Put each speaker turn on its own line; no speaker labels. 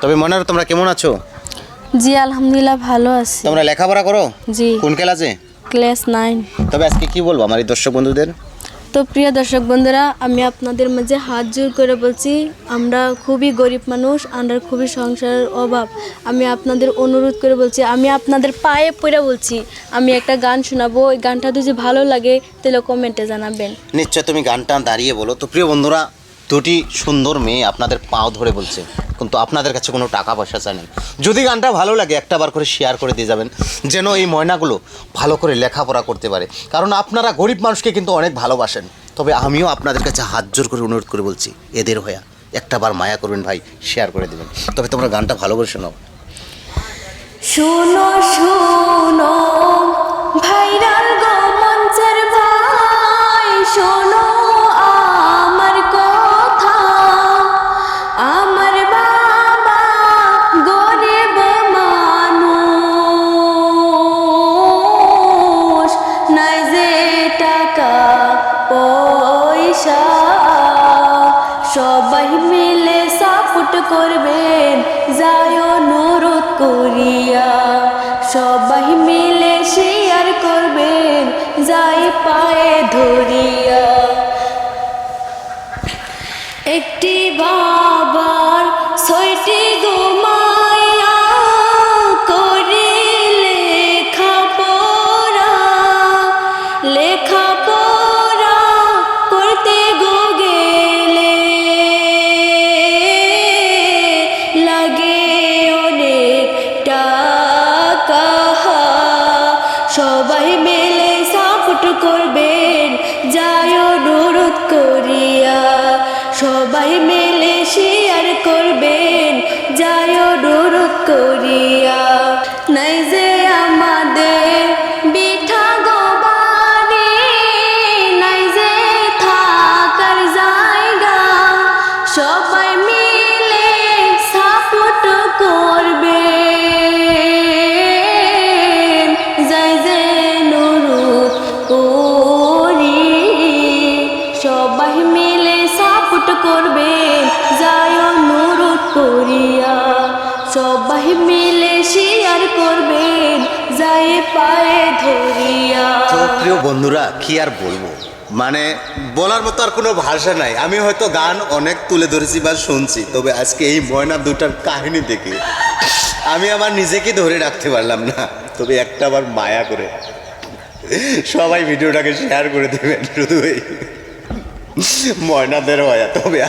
তবে ময়নারা তোমরা কেমন আছো?
জি আলহামদুলিল্লাহ ভালো আছি।
তোমরা লেখাপড়া করো?
জি
কোন ক্লাসে?
ক্লাস 9।
তবে আজকে কি বলবো আমার এই দর্শক বন্ধুদের?
তো প্রিয় দর্শক বন্ধুরা, আমি আপনাদের মাঝে হাত জোর করে বলছি, আমরা খুবই গরিব মানুষ, আমরা খুবই সংসারের অভাব। আমি আপনাদের অনুরোধ করে বলছি, আমি আপনাদের পায়ে পড়ে বলছি, আমি একটা গান শোনাবো, ওই গানটা যদি ভালো লাগে তাহলে কমেন্টে জানাবেন।
নিশ্চয় তুমি গানটা দাঁড়িয়ে বলো। তো প্রিয় বন্ধুরা, দুটি সুন্দর মেয়ে আপনাদের পাও ধরে বলছে, কিন্তু আপনাদের কাছে কোনো টাকা পয়সা চাই না। যদি গানটা ভালো লাগে একটা বার করে শেয়ার করে দিয়ে যাবেন, যেন এই ময়নাগুলো ভালো করে লেখাপড়া করতে পারে। কারণ আপনারা গরিব মানুষকে কিন্তু অনেক ভালোবাসেন। তবে আমিও আপনাদের কাছে হাত জোর করে অনুরোধ করে বলছি, এদের হয়ে একটা বার মায়া করবেন ভাই, শেয়ার করে দেবেন। তবে তোমরা গানটা ভালো করে শোনাও।
শোনো শোনো ভাইরাল গো মঞ্চের ভাই, শোনো আমার কথা। আমার বাবা গরিব মানুষ, নাই যে টাকা পয়সা, সবাই মিলে সাপোর্ট করবেন, যায় অনুরোধ করিয়া। সবাই মিলে শেয়ার করবেন, যাই পায়ে ধরিয়া। একটি বাবার 6টি ঘুমাইয়া করে লেখাপড়া করতে গো গেলে লাগে অনেক টাকা। সবাই মিলে সাপোর্ট করবেন, যায় অনুরোধ করিয়া। সবাই মিলে শেয়ার করবেন, যায় অনুরোধ করিয়া। নাই যে আমাদের বিঠা গো বাড়ি, নাই যে থাকার জায়গা, সবাই মিলে সাপোর্ট করবেন, যাই যে অনুরোধ করি। সবাই মিলে সাপোর্ট করবেন, যায় অনুরোধ করিয়া। সবাই মিলে শেয়ার করবেন, যায় পায়ে ধরিয়া।
তো প্রিয় বন্ধুরা, কি আর বলবো, মানে বলার মতো আর কোনো ভাষা নাই। আমি হয়তো গান অনেক তুলে ধরেছি বা শুনছি, তবে আজকে এই ময়না দুটার কাহিনী দেখে আমি আমার নিজেকে ধরে রাখতে পারলাম না। তবে একটা বার মায়া করে সবাই ভিডিওটাকে শেয়ার করে দেবেন, শুধু এই ময়নাদের হয়া। তবে